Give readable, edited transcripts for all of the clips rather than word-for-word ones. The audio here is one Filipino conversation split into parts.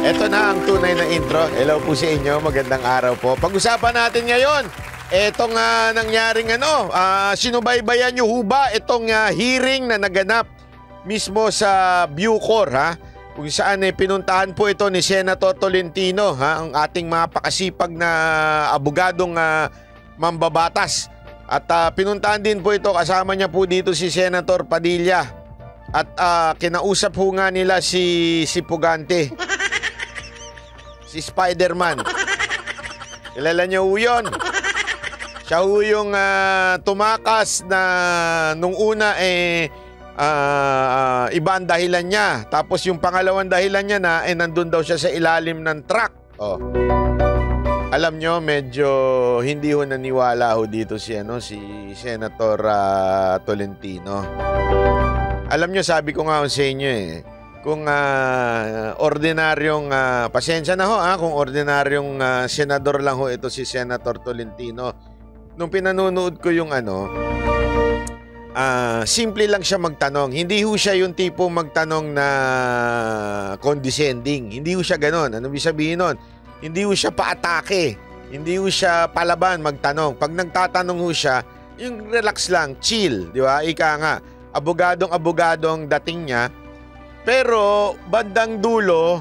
Ito na ang tunay na intro. Hello po sa inyo, magandang araw po. Pag-usapan natin ngayon, etong nangyaring sinubaybayan nyo ho ba itong hearing na naganap mismo sa Bucor, ha? Kung saan pinuntahan po ito ni Senator Tolentino, ha? Ang ating mga pakasipag na abogadong mambabatas. At pinuntahan din po ito, kasama niya po dito si Senator Padilla. At kinausap po nga nila si Pugante. Si Spider-Man. Kilala niyo ho yun? Siya ho yung tumakas na nung una iba ang dahilan niya. Tapos yung pangalawang dahilan niya na nandun daw siya sa ilalim ng truck. Oh. Alam nyo, medyo hindi ho naniwala ho dito si Senator Tolentino. Alam nyo, sabi ko nga sa inyo kung ordinaryong, pasensya na ho kung ordinaryong senador lang ho ito si Senator Tolentino. Nung pinanonood ko yung simple lang siya magtanong. Hindi ho siya yung tipo magtanong na condescending. Hindi ho siya ganon. Ano ibig sabihin nun? Hindi ho siya paatake. Hindi ho siya palaban magtanong. Pag nagtatanong ho siya, yung relax lang, chill, di ba? Ika nga, abogadong dating niya. Pero bandang dulo,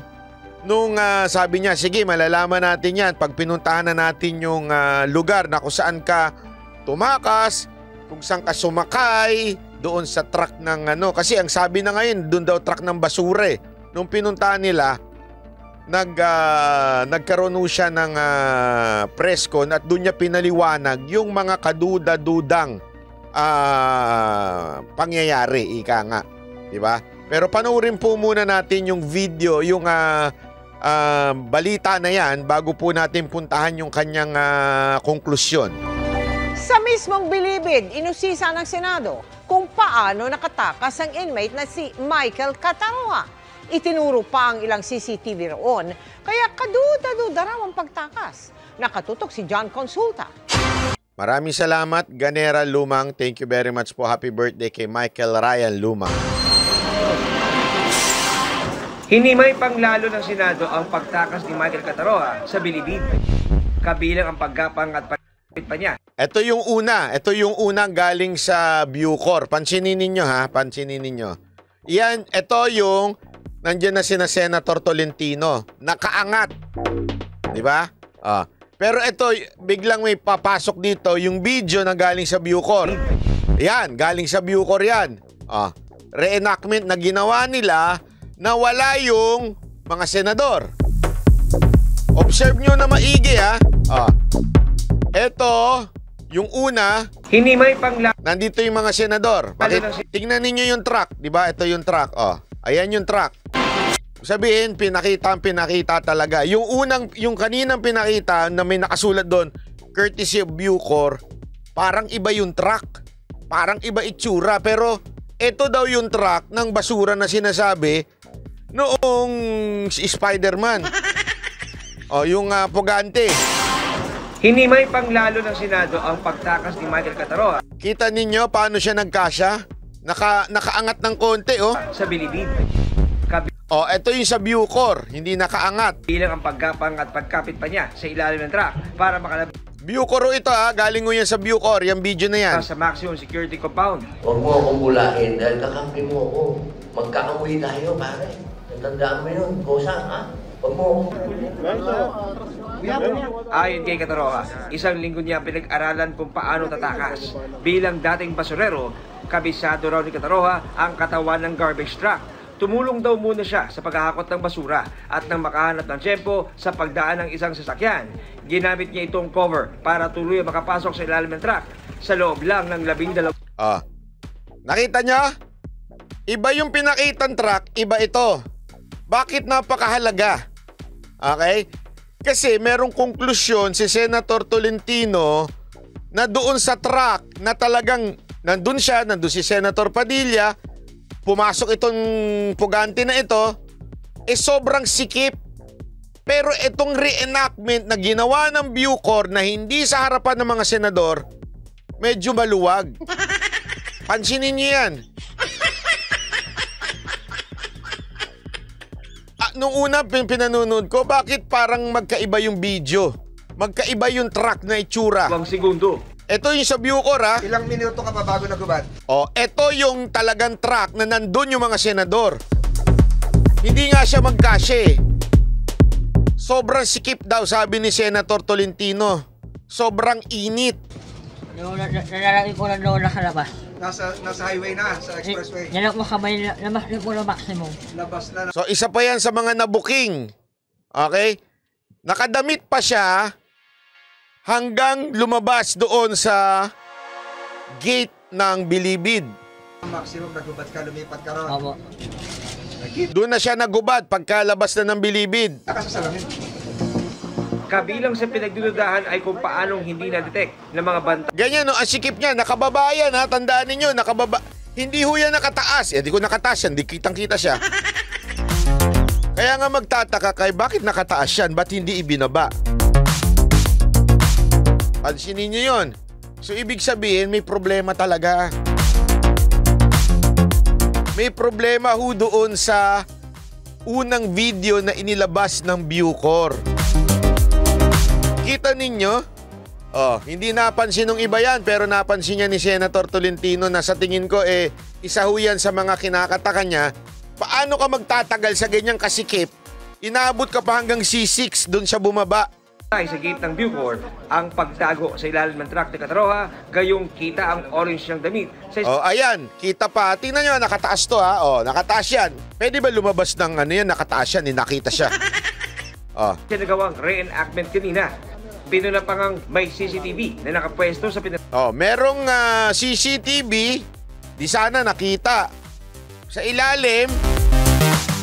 nung sabi niya, sige, malalaman natin yan pag pinuntahan na natin yung lugar na kung saan ka tumakas, kung saan ka sumakay, doon sa truck ng kasi ang sabi na ngayon, doon daw truck ng basura. Nung pinuntahan nila, nagkaroon siya ng press con at doon niya pinaliwanag yung mga kaduda-dudang pangyayari, ika nga, di ba? Pero panoorin po muna natin yung video, yung balita na yan bago po natin puntahan yung kanyang konklusyon. Sa mismong bilibid, inusisa ng Senado kung paano nakatakas ang inmate na si Michael Cataroha. Itinuro pa ang ilang CCTV roon, kaya kaduda-duda raw ang pagtakas. Nakatutok si John Consulta. Maraming salamat, Ganera Lumang. Thank you very much po. Happy birthday kay Michael Ryan Lumang. Hinimay panglalo ng Senado ang pagtakas ni Michael Cataroha sa bilibid, kabilang ang paggapang at pagkapit pa niya. Ito yung una. Ito yung unang galing sa Bucor. Pansinin ninyo, ha? Pansinin ninyo. Yan, ito yung nandiyan na sina Senator Tolentino. Nakaangat. Di ba? Pero ito, biglang may papasok dito yung video na galing sa Bucor. Yan, galing sa Bucor yan. Reenactment na ginawa nila na wala yung mga senador. Observe nyo na maigi, ha? Ito, yung una, Hinimay panglalo. nandito yung mga senador. Tingnan ninyo yung truck, di ba? Ito yung truck. Ayan yung truck. Sabihin, pinakita talaga. Yung kaninang pinakita na may nakasulat doon, courtesy of Bucor, parang iba yung truck. Parang iba itsura. Pero ito daw yung truck ng basura na sinasabi noong Spider-Man. Yung Pugante. Hinimay panglalo ng Senado ang pagtakas ni Michael Cataroha Kita ninyo paano siya nagkasya? Nakaangat ng konti, sa bilibid, ito yung sa Bucor, hindi nakaangat. bilang ang paggapang at pagkapit pa niya sa ilalim ng truck para makalabas Bucor ito, galing mo yan sa Bucor, yung video na yan. sa maximum security compound. Huwag mo akong bulain dahil kakampi mo ako. Magkakamuhi tayo, pare. Natandaan mo yun. Kosa, ha? Huwag mo akong Ayon kay Cataroha, isang linggo niya pinag-aralan kung paano tatakas. Bilang dating basurero, kabisado raw ni Cataroha ang katawan ng garbage truck. Tumulong daw muna siya sa paghahakot ng basura at nang makahanap ng tiyempo sa pagdaan ng isang sasakyan. Ginamit niya itong cover para tuloy makapasok sa ilalim ng truck sa loob lang ng 12. Nakita nyo? Iba yung pinakitang truck, iba ito. Bakit napakahalaga? Okay? Kasi merong konklusyon si Senator Tolentino na doon sa truck na talagang nandun si Senator Padilla, pumasok itong Pugante na ito, sobrang sikip. Pero itong reenactment na ginawa ng Bucor na hindi sa harapan ng mga senador, medyo maluwag. Pansinin niyo yan. nung una pinanonood ko, bakit parang magkaiba yung video? Magkaiba yung track na itsura. 2 segundo. Ito yung sa Bucor, ha? Ilang minuto ka pa bago nagubad? Oh, ito yung talagang track na nandun yung mga senador. Hindi nga siya magkasya eh. Sobrang sikip daw, sabi ni Senator Tolentino. Sobrang init. Nalalaki ko lang doon nakalabas. Nasa highway na, sa expressway. Yan mo kamay, labas din ko na maximum. Labas na. So isa pa yan sa mga nabuking. Okay? Nakadamit pa siya hanggang lumabas doon sa gate ng Bilibid. Maximum nagubad ka, lumipat ka ron. Opo. Doon na siya nagubad pagkalabas na ng Bilibid. Nakasasalamin. Kabilang sa pinagdududahan ay kung paanong hindi na-detect ng mga banta Ganyan, no? Ang sikip niya, nakababa yan, ha? Tandaan ninyo, nakababa. Hindi ho yan nakataas. Eh, di ko nakataas yan, di kitang-kita siya. Kaya nga magtataka kay, bakit nakataas yan? Ba't hindi ibinaba? Pansinin niyo yun. So, ibig sabihin, may problema talaga. May problema ho doon sa unang video na inilabas ng Bucor. Kita ninyo? Oh, hindi napansin ng iba yan, pero napansin niya ni Senator Tolentino na sa tingin ko, isa ho yan sa mga kinakataka niya. Paano ka magtatagal sa ganyang kasikip? Inaabot ka pa hanggang C6 doon siya bumaba. sa gate ng Bucor ang pagtago sa ilalim ng truck ni Kataroha, gayong kita ang orange niyang damit. Oh, ayan, kita pa. Tingnan nyo, nakataas to, ha. Oh, nakataas yan. Pwede ba lumabas ng ano yan, nakataas yan, nakita siya. Oh. Sinagawang reenactment kanina. Pinulapangang may CCTV na nakapwesto sa Oh, merong CCTV, di sana nakita. Sa ilalim,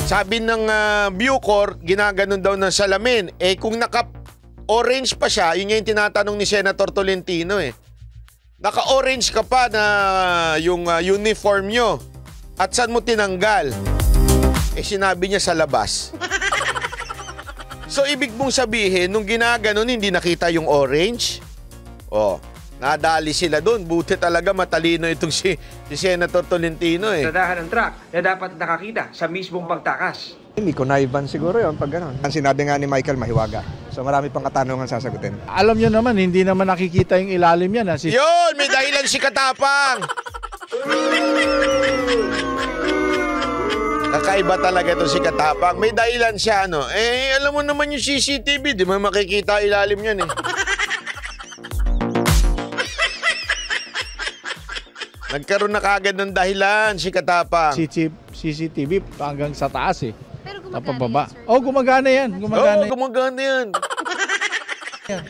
sabi ng Bucor, ginaganon daw ng salamin. Eh kung naka-orange pa siya, yun yung tinatanong ni Senator Tolentino eh. Naka-orange ka pa na yung uniform nyo. At saan mo tinanggal? Eh sinabi niya sa labas. So, ibig mong sabihin, nung ginaganon, hindi nakita yung orange? Oh, nadali sila doon. Buti talaga matalino itong si Senator Tolentino eh. Nadahan ng truck na dapat nakakita sa mismong pagtakas. Hindi ko naiban siguro yun pag gano'n. Ang sinabi nga ni Michael, mahiwaga. So marami pang katanungan sasagutin. Alam nyo naman, hindi naman nakikita yung ilalim yan. Yun! May dahilan si Katapang! Kakaiba talaga ito si Katapang. May dahilan siya, ano? Eh, alam mo naman yung CCTV, di mo makikita ilalim yan eh. Nagkaroon na kagad ng dahilan si Katapang. CCTV hanggang sa taas eh. Pero Napababa. gumagana yan, sir. Oh, gumagana yan. Gumagana Oo, gumagana yan. yan.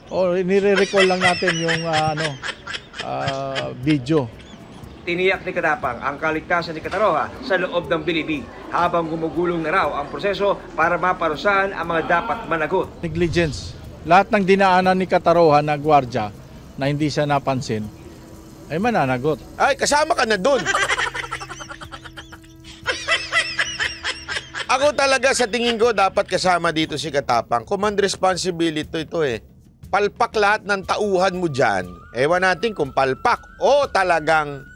Oh, nire-recall lang natin yung video. Tiniyak ni Katapang ang kaligtasan ni Kataroha sa loob ng Bilibid habang gumugulong na raw ang proseso para maparusahan ang mga dapat managot. Negligence. Lahat ng dinaanan ni Kataroha na gwardya na hindi siya napansin ay mananagot. Ay, kasama ka na dun. Ako talaga sa tingin ko dapat kasama dito si Katapang. Command responsibility ito eh. Palpak lahat ng tauhan mo dyan. Ewan natin kung palpak o talagang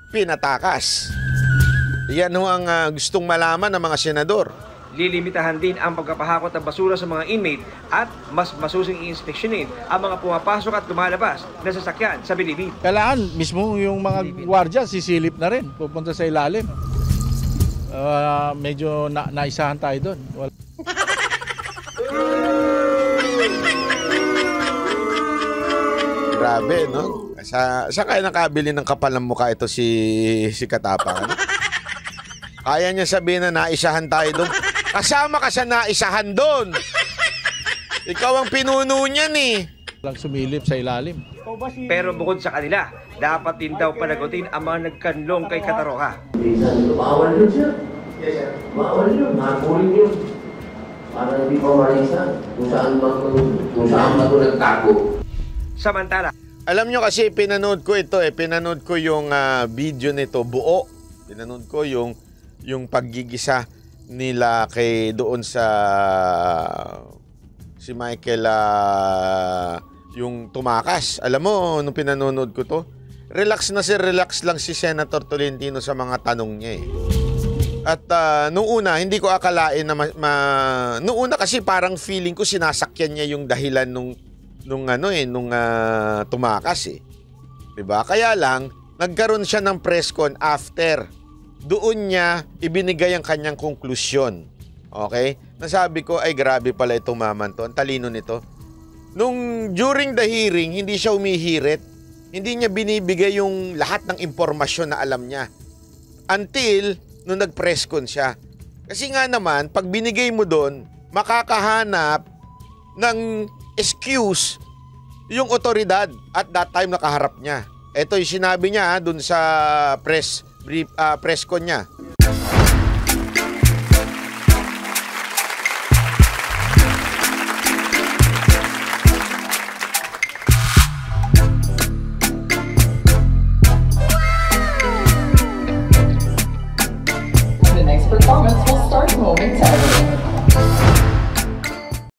pinatakas. Yan ho ang gustong malaman ng mga senador. Lilimitahan din ang pagkapahakot ng basura sa mga inmate at mas masusing i-inspeksyonin ang mga pumapasok at lumalabas na sasakyan sa Bilibid. Kailangan mismo yung mga gwardya sisilip na rin. Pupunta sa ilalim. Medyo naisahan tayo doon. Grabe, no? Saan kaya nakabili ng kapal ng mukha ito si Katapang? Ano? Kaya niya sabihin na naisahan tayo doon. Kasama ka sa naisahan doon. Ikaw ang pinuno niyan eh. Lang sumilip sa ilalim. Pero bukod sa kanila, dapat din daw panagutin ang mga nagkanlong kay Kataroha. Bawal yun, sir. Yes, sir. Bawal yun. Nagulin yun. Para hindi pa marisan. Kung saan ba ito nagtago. Samantala, Alam nyo kasi pinanood ko ito eh. Pinanood ko yung video nito buo. Pinanood ko yung paggigisa nila kay doon sa si Michael yung tumakas. Alam mo, nung pinanonood ko to, relax lang si Senator Tolentino sa mga tanong niya eh. At nung una, hindi ko akalain na nung una kasi parang feeling ko sinasakyan niya yung dahilan nung tumakas eh. 'Di ba? Kaya lang nagkaroon siya ng press con after. Doon niya ibinigay ang kanyang konklusyon. Okay? Nasabi ko ay grabe pala itong maman to. Ang talino nito. Nung during the hearing, hindi siya umihirit. Hindi niya binibigay yung lahat ng impormasyon na alam niya. Until nung nag-press con siya. Kasi nga naman, pag binigay mo doon, makakahanap ng excuse yung otoridad at that time nakaharap niya. Ito yung sinabi niya doon sa press con niya.